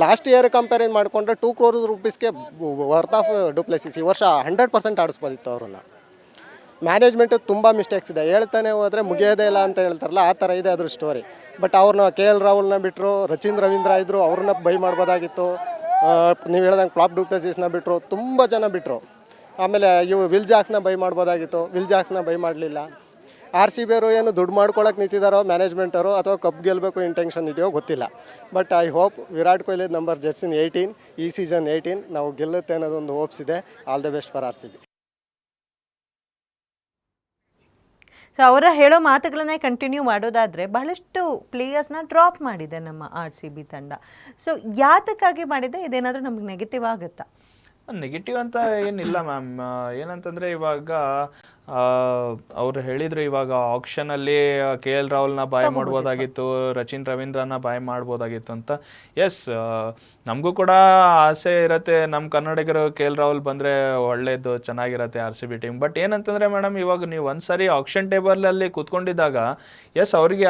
Last year compare ಮಾಡಿಕೊಂಡ್ರೆ 2 crore ರೂಪೀಸ್ಗೆ worth of du Plessis ಈ ವರ್ಷ 100% ಆಡಿಸ್ಬೋದಿತ್ತು ಅವ್ರನ್ನ. ಮ್ಯಾನೇಜ್ಮೆಂಟು ತುಂಬ ಮಿಸ್ಟೇಕ್ಸ್ ಇದೆ, ಹೇಳ್ತಾನೆ ಹೋದರೆ ಮುಗಿಯೋದೇ ಇಲ್ಲ ಅಂತ ಹೇಳ್ತಾರಲ್ಲ ಆ ಥರ ಇದೆ ಅದ್ರ ಸ್ಟೋರಿ. ಬಟ್ ಅವ್ರನ್ನ KL ರಾಹುಲ್ನ ಬಿಟ್ಟರು, ರವೀಂದ್ರ ಇದ್ದರು, ಅವ್ರನ್ನ ಬೈ ಮಾಡ್ಬೋದಾಗಿತ್ತು. ನೀವು ಹೇಳ್ದಂಗೆ ಫ್ಲಾಪ್ ಡುಪ್ಲೆಸಿಸ್ನ ಬಿಟ್ಟರು, ತುಂಬ ಜನ ಬಿಟ್ಟರು. ಆಮೇಲೆ ವಿಲ್ ಜಾಕ್ಸ್ನ ಬೈ ಮಾಡ್ಬೋದಾಗಿತ್ತು, ವಿಲ್ ಜಾಕ್ಸ್ನ ಬೈ ಮಾಡಲಿಲ್ಲ. RCB ಅವರು ಏನು ದುಡ್ಡು ಮಾಡ್ಕೊಳಕ್ಕೆ ನಿಂತಿದ್ದಾರೋ ಮ್ಯಾನೇಜ್ಮೆಂಟವರು, ಅಥವಾ ಕಪ್ ಗೆಲ್ಲಬೇಕು ಇಂಟೆನ್ಷನ್ ಇದೆಯೋ ಗೊತ್ತಿಲ್ಲ. But I hope Virat Kohli number ಜರ್ಸಿನ್ 18 ಈ ಸೀಸನ್ 18 ನಾವು ಗೆಲ್ಲುತ್ತೆ ಅನ್ನೋದೊಂದು ಹೋಪ್ಸ್ ಇದೆ. All the best for RCB. So ಅವರ ಹೇಳೋ ಮಾತುಗಳನ್ನೇ ಕಂಟಿನ್ಯೂ ಮಾಡೋದಾದರೆ ಬಹಳಷ್ಟು ಪ್ಲೇಯರ್ಸ್ನ ಡ್ರಾಪ್ ಮಾಡಿದೆ ನಮ್ಮ RCB ತಂಡ. ಸೊ ಯಾತಕ್ಕಾಗಿ ಮಾಡಿದೆ? ಇದೇನಾದರೂ ನಮಗೆ ನೆಗೆಟಿವ್ ಆಗುತ್ತಾ? ನೆಗೆಟಿವ್ ಅಂತ ಏನಿಲ್ಲ ಮ್ಯಾಮ್. ಏನಂತಂದರೆ ಇವಾಗ ಅವ್ರು ಹೇಳಿದ್ರು ಇವಾಗ ಆಕ್ಷನಲ್ಲಿ KL ರಾಹುಲ್ನ ಬಾಯ್ ಮಾಡ್ಬೋದಾಗಿತ್ತು, ರವೀಂದ್ರನ ಬಾಯ್ ಮಾಡ್ಬೋದಾಗಿತ್ತು ಅಂತ. ಎಸ್, ನಮಗೂ ಕೂಡ ಆಸೆ ಇರುತ್ತೆ, ನಮ್ಮ ಕನ್ನಡಿಗರು KL ರಾಹುಲ್ ಬಂದರೆ ಒಳ್ಳೇದು, ಚೆನ್ನಾಗಿರತ್ತೆ RCB ಟೀಮ್. ಬಟ್ ಏನಂತಂದರೆ ಮೇಡಮ್, ಇವಾಗ ನೀವು ಒಂದ್ಸರಿ ಆಕ್ಷನ್ ಟೇಬಲಲ್ಲಿ ಕೂತ್ಕೊಂಡಿದ್ದಾಗ ಎಸ್ ಅವರಿಗೆ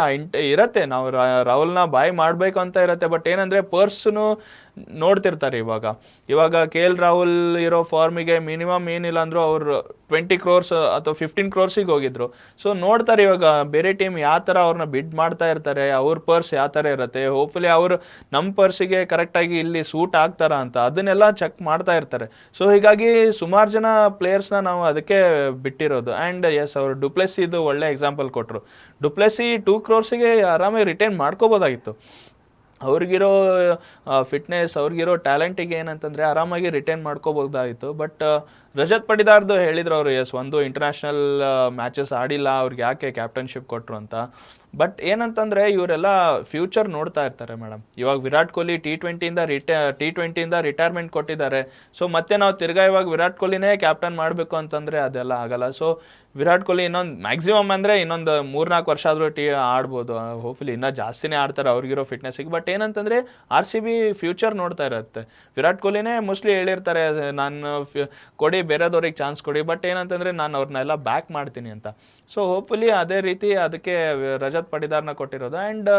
ಇರತ್ತೆ, ನಾವು ರಾಹುಲ್ನ ಬಾಯ್ ಮಾಡಬೇಕು ಅಂತ ಇರುತ್ತೆ. ಬಟ್ ಏನಂದರೆ ಪರ್ಸ್ನು ನೋಡ್ತಿರ್ತಾರೆ. ಇವಾಗ KL ರಾಹುಲ್ ಇರೋ ಫಾರ್ಮಿಗೆ ಮಿನಿಮಮ್ ಏನಿಲ್ಲ ಅಂದರೂ ಅವರು 20 crores ಅಥವಾ 15 crores ಹೋಗಿದ್ರು. ಸೊ ನೋಡ್ತಾರೆ ಇವಾಗ ಬೇರೆ ಟೀಮ್ ಯಾವ ಥರ ಅವ್ರನ್ನ ಬಿಡ್ ಮಾಡ್ತಾ ಇರ್ತಾರೆ, ಅವ್ರ ಪರ್ಸ್ ಯಾವ ಥರ ಇರುತ್ತೆ, ಹೋಪ್ಫುಲಿ ಅವರು ನಮ್ಮ ಪರ್ಸಿಗೆ ಕರೆಕ್ಟಾಗಿ ಇಲ್ಲಿ ಸೂಟ್ ಆಗ್ತಾರಾ ಅಂತ ಅದನ್ನೆಲ್ಲ ಚೆಕ್ ಮಾಡ್ತಾ ಇರ್ತಾರೆ. ಸೊ ಹೀಗಾಗಿ ಸುಮಾರು ಜನ ಪ್ಲೇಯರ್ಸ್ನ ನಾವು ಅದಕ್ಕೆ ಬಿಟ್ಟಿರೋದು. ಆ್ಯಂಡ್ ಎಸ್, ಅವರು ಡುಪ್ಲೆಸಿದು ಒಳ್ಳೆ ಎಕ್ಸಾಂಪಲ್ ಕೊಟ್ಟರು. ಡುಪ್ಲೆಸಿ 2 crores ಆರಾಮಾಗಿ ರಿಟೈನ್ ಮಾಡ್ಕೋಬೋದಾಗಿತ್ತು. ಅವ್ರಿಗಿರೋ ಫಿಟ್ನೆಸ್, ಅವ್ರಿಗಿರೋ ಟ್ಯಾಲೆಂಟಿಗೆ ಏನಂತಂದರೆ ಆರಾಮಾಗಿ ರಿಟೈನ್ ಮಾಡ್ಕೋಬೋದಾಗಿತ್ತು. ಬಟ್ ರಜತ್ ಪಟಿದಾರ್ದು ಹೇಳಿದ್ರು ಅವರು, ಎಸ್ ಒಂದು ಇಂಟರ್ನ್ಯಾಷನಲ್ ಮ್ಯಾಚಸ್ ಆಡಿಲ್ಲ, ಅವ್ರಿಗೆ ಯಾಕೆ ಕ್ಯಾಪ್ಟನ್ಶಿಪ್ ಕೊಟ್ಟರು ಅಂತ. ಬಟ್ ಏನಂತಂದರೆ ಇವರೆಲ್ಲ ಫ್ಯೂಚರ್ ನೋಡ್ತಾ ಇರ್ತಾರೆ ಮೇಡಮ್. ಇವಾಗ ವಿರಾಟ್ ಕೊಹ್ಲಿ T20 ರಿಟೈರ್ಮೆಂಟ್ ಕೊಟ್ಟಿದ್ದಾರೆ. ಸೊ ಮತ್ತೆ ನಾವು ತಿರ್ಗಾ ಇವಾಗ ವಿರಾಟ್ ಕೊಹ್ಲಿನೇ ಕ್ಯಾಪ್ಟನ್ ಮಾಡಬೇಕು ಅಂತಂದರೆ ಅದೆಲ್ಲ ಆಗಲ್ಲ. ಸೊ ವಿರಾಟ್ ಕೊಹ್ಲಿ ಇನ್ನೊಂದು ಮ್ಯಾಕ್ಸಿಮಮ್ ಅಂದರೆ ಇನ್ನೊಂದು 3-4 ವರ್ಷ ಆದರೂ ಆಡ್ಬೋದು. ಹೋಪ್ಫುಲಿ ಇನ್ನೂ ಜಾಸ್ತಿನೇ ಆಡ್ತಾರೆ ಅವ್ರಿಗಿರೋ ಫಿಟ್ನೆಸ್ಸಿಗೆ. ಬಟ್ ಏನಂತಂದರೆ RCB ಫ್ಯೂಚರ್ ನೋಡ್ತಾ ಇರುತ್ತೆ. ವಿರಾಟ್ ಕೊಹ್ಲಿನೇ ಮೋಸ್ಟ್ಲಿ ಹೇಳಿರ್ತಾರೆ, ನಾನು ಕೊಡಿ ಬೇರೆದವ್ರಿಗೆ ಚಾನ್ಸ್ ಕೊಡಿ, ಬಟ್ ಏನಂತಂದರೆ ನಾನು ಅವ್ರನ್ನೆಲ್ಲ ಬ್ಯಾಕ್ ಮಾಡ್ತೀನಿ ಅಂತ. ಸೊ ಹೋಪ್ಫುಲಿ ಅದೇ ರೀತಿ ಅದಕ್ಕೆ ರಜತ್ ಪಟಿದಾರ್ನ ಕೊಟ್ಟಿರೋದು. ಆ್ಯಂಡ್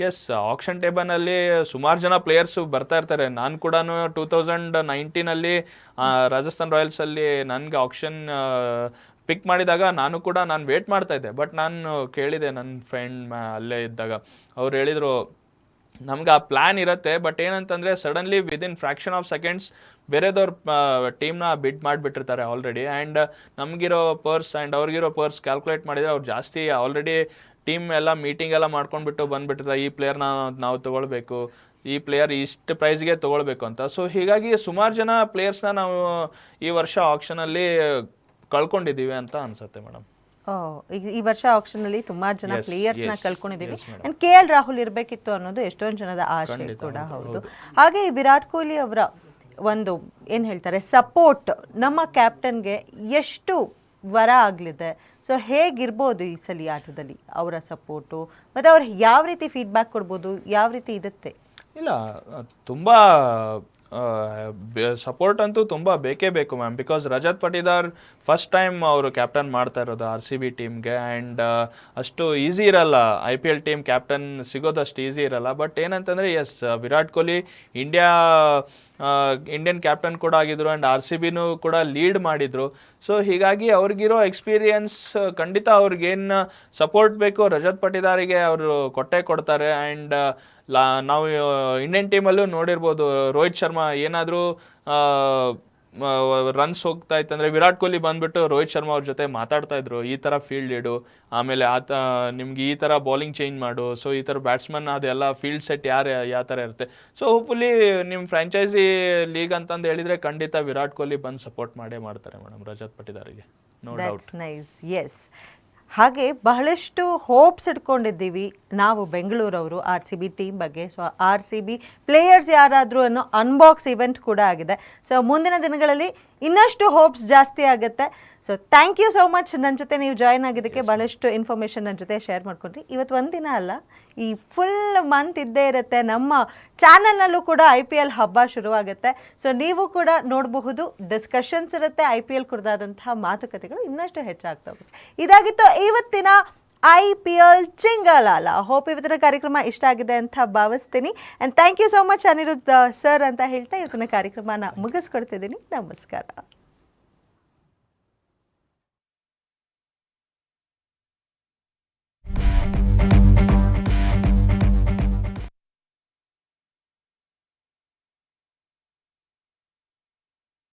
ಎಸ್, ಆಕ್ಷನ್ ಟೇಬಲ್ನಲ್ಲಿ ಸುಮಾರು ಜನ ಪ್ಲೇಯರ್ಸು ಬರ್ತಾ ಇರ್ತಾರೆ. ನಾನು ಕೂಡ 2019 ರಾಜಸ್ಥಾನ್ ರಾಯಲ್ಸಲ್ಲಿ ನನಗೆ ಆಕ್ಷನ್ ಪಿಕ್ ಮಾಡಿದಾಗ ನಾನು ವೇಟ್ ಮಾಡ್ತಾ ಇದ್ದೆ. ಬಟ್ ನಾನು ಕೇಳಿದೆ ನನ್ನ ಫ್ರೆಂಡ್ ಅಲ್ಲೇ ಇದ್ದಾಗ, ಅವ್ರು ಹೇಳಿದರು ನಮ್ಗೆ ಆ ಪ್ಲ್ಯಾನ್ ಇರುತ್ತೆ, ಬಟ್ ಏನಂತಂದರೆ suddenly within fraction of seconds ಬೇರೆದವ್ರ ಟೀಮ್ನ ಬಿಡ್ ಮಾಡಿಬಿಟ್ಟಿರ್ತಾರೆ ಆಲ್ರೆಡಿ. ಆ್ಯಂಡ್ ನಮಗಿರೋ ಪರ್ಸ್ ಆ್ಯಂಡ್ ಅವ್ರಿಗಿರೋ ಪರ್ಸ್ ಕ್ಯಾಲ್ಕುಲೇಟ್ ಮಾಡಿದರೆ ಅವ್ರು ಜಾಸ್ತಿ ಆಲ್ರೆಡಿ ಟೀಮ್ ಎಲ್ಲ ಮೀಟಿಂಗ್ ಎಲ್ಲ ಮಾಡ್ಕೊಂಡ್ಬಿಟ್ಟು ಬಂದುಬಿಟ್ಟಿರ್ತಾರೆ, ಈ ಪ್ಲೇಯರ್ನ ನಾವು ತೊಗೊಳ್ಬೇಕು, ಈ ಪ್ಲೇಯರ್ ಇಷ್ಟು ಪ್ರೈಸ್ಗೆ ತೊಗೊಳ್ಬೇಕು ಅಂತ. ಸೊ ಹೀಗಾಗಿ ಸುಮಾರು ಜನ ಪ್ಲೇಯರ್ಸ್ನ ನಾವು ಈ ವರ್ಷ ಆಕ್ಷನಲ್ಲಿ ಕಳ್ಕೊಂಡಿದ್ದೀವಿ ಅಂತ ಅನ್ಸುತ್ತೆ ಮೇಡಮ್. ಈ ವರ್ಷ ಆಕ್ಷನಲ್ಲಿ ಸುಮಾರು ಜನ ಪ್ಲೇಯರ್ಸ್ನ ಕಳ್ಕೊಂಡಿದ್ದೀವಿ. ಆ್ಯಂಡ್ KL ರಾಹುಲ್ ಇರಬೇಕಿತ್ತು ಅನ್ನೋದು ಎಷ್ಟೊಂದು ಜನದ ಆಶೆ ಕೂಡ ಹೌದು. ಹಾಗೆ ವಿರಾಟ್ ಕೊಹ್ಲಿ ಅವರ ಒಂದು ಏನು ಹೇಳ್ತಾರೆ ಸಪೋರ್ಟ್ ನಮ್ಮ ಕ್ಯಾಪ್ಟನ್ಗೆ ಎಷ್ಟು ವರ ಆಗಲಿದೆ. ಸೊ ಹೇಗಿರ್ಬೋದು ಈ ಸಲ ಆಟದಲ್ಲಿ ಅವರ ಸಪೋರ್ಟು, ಮತ್ತು ಅವ್ರು ಯಾವ ರೀತಿ ಫೀಡ್ಬ್ಯಾಕ್ ಕೊಡ್ಬೋದು, ಯಾವ ರೀತಿ ಇರುತ್ತೆ? ಇಲ್ಲ, ತುಂಬ ಸಪೋರ್ಟ್ ಅಂತೂ ತುಂಬ ಬೇಕೇ ಬೇಕು ma'am. Because Rajat Patidar first time ಅವರು ಕ್ಯಾಪ್ಟನ್ ಮಾಡ್ತಾ ಇರೋದು RCB ಟೀಮ್ಗೆ. ಆ್ಯಂಡ್ ಅಷ್ಟು ಈಸಿ ಇರಲ್ಲ, IPL ಟೀಮ್ ಕ್ಯಾಪ್ಟನ್ ಸಿಗೋದು ಅಷ್ಟು ಈಸಿ ಇರಲ್ಲ. ಬಟ್ ಏನಂತಂದರೆ yes, Virat Kohli Indian captain ಕೂಡ ಆಗಿದ್ರು, ಆ್ಯಂಡ್ RCBನೂ ಕೂಡ ಲೀಡ್ ಮಾಡಿದರು. ಸೊ ಹೀಗಾಗಿ ಅವ್ರಿಗಿರೋ ಎಕ್ಸ್ಪೀರಿಯನ್ಸ್ ಖಂಡಿತ ಅವ್ರಿಗೇನು ಸಪೋರ್ಟ್ ಬೇಕು ರಜತ್ ಪಟಿದಾರಿಗೆ ಅವರು ಕೊಟ್ಟೇ ಕೊಡ್ತಾರೆ. ಆ್ಯಂಡ್ ನಾವು ಇಂಡಿಯನ್ ಟೀಮಲ್ಲೂ ನೋಡಿರ್ಬೋದು, ರೋಹಿತ್ ಶರ್ಮಾ ಏನಾದರೂ ರನ್ಸ್ ಹೋಗ್ತಾ ಇತ್ತಂದರೆ ವಿರಾಟ್ ಕೊಹ್ಲಿ ಬಂದುಬಿಟ್ಟು ರೋಹಿತ್ ಶರ್ಮಾ ಅವ್ರ ಜೊತೆ ಮಾತಾಡ್ತಾ ಇದ್ರು, ಈ ಥರ ಫೀಲ್ಡ್ ಇಡು, ಆಮೇಲೆ ನಿಮ್ಗೆ ಈ ಥರ ಬೌಲಿಂಗ್ ಚೇಂಜ್ ಮಾಡು, ಸೊ ಈ ಥರ ಬ್ಯಾಟ್ಸ್ಮನ್ ಅದೆಲ್ಲ ಫೀಲ್ಡ್ ಸೆಟ್ ಯಾವ ಥರ ಇರುತ್ತೆ. ಸೊ ಹೋಪ್ಫುಲಿ ನಿಮ್ಮ ಫ್ರ್ಯಾಂಚೈಸಿ ಲೀಗ್ ಅಂತಂದು ಹೇಳಿದರೆ ಖಂಡಿತ ವಿರಾಟ್ ಕೊಹ್ಲಿ ಬಂದು ಸಪೋರ್ಟ್ ಮಾಡೇ ಮಾಡ್ತಾರೆ ಮೇಡಮ್ ರಜತ್ ಪಟಿದಾರಿಗೆ, ನೋ ಡೌಟ್. Nice, yes. ಹಾಗೆ ಬಹಳಷ್ಟು ಹೋಪ್ಸ್ ಇಟ್ಕೊಂಡಿದ್ದೀವಿ ನಾವು ಬೆಂಗಳೂರವರು RCB ಟೀಮ್ ಬಗ್ಗೆ. ಸೊ RCB ಪ್ಲೇಯರ್ಸ್ ಯಾರಾದರೂ ಅನ್ನೋ ಅನ್ಬಾಕ್ಸ್ ಇವೆಂಟ್ ಕೂಡ ಆಗಿದೆ. ಸೊ ಮುಂದಿನ ದಿನಗಳಲ್ಲಿ ಇನ್ನಷ್ಟು ಹೋಪ್ಸ್ ಜಾಸ್ತಿ ಆಗುತ್ತೆ. So thank you so much. ನನ್ನ ಜೊತೆ ನೀವು ಜಾಯ್ನ್ ಆಗಿದ್ದಕ್ಕೆ ಬಹಳಷ್ಟು ಇನ್ಫಾರ್ಮೇಷನ್ ನನ್ನ ಜೊತೆ ಶೇರ್ ಮಾಡ್ಕೊಂಡ್ರಿ. ಇವತ್ತು ಒಂದಿನ ಅಲ್ಲ, ಈ ಫುಲ್ ಮಂತ್ ಇದ್ದೇ ಇರುತ್ತೆ. ನಮ್ಮ ಚಾನಲ್ನಲ್ಲೂ ಕೂಡ IPL ಹಬ್ಬ ಶುರುವಾಗುತ್ತೆ. ಸೊ ನೀವು ಕೂಡ ನೋಡಬಹುದು, ಡಿಸ್ಕಷನ್ಸ್ ಇರುತ್ತೆ, IPL ಕುರಿತಾದಂತಹ ಮಾತುಕತೆಗಳು ಇನ್ನಷ್ಟು ಹೆಚ್ಚಾಗ್ತಾ ಹೋಗುತ್ತೆ. ಇದಾಗಿತ್ತು ಇವತ್ತಿನ IPL ಚಿಂಗಲಾಲ. ಹೋಪ್ ಇವತ್ತಿನ ಕಾರ್ಯಕ್ರಮ ಇಷ್ಟ ಆಗಿದೆ ಅಂತ ಭಾವಿಸ್ತೀನಿ. And thank you so much Aniruddh sir ಅಂತ ಹೇಳ್ತಾ ಇವತ್ತಿನ ಕಾರ್ಯಕ್ರಮನ ಮುಗಿಸ್ಕೊಡ್ತಿದ್ದೀನಿ. ನಮಸ್ಕಾರ.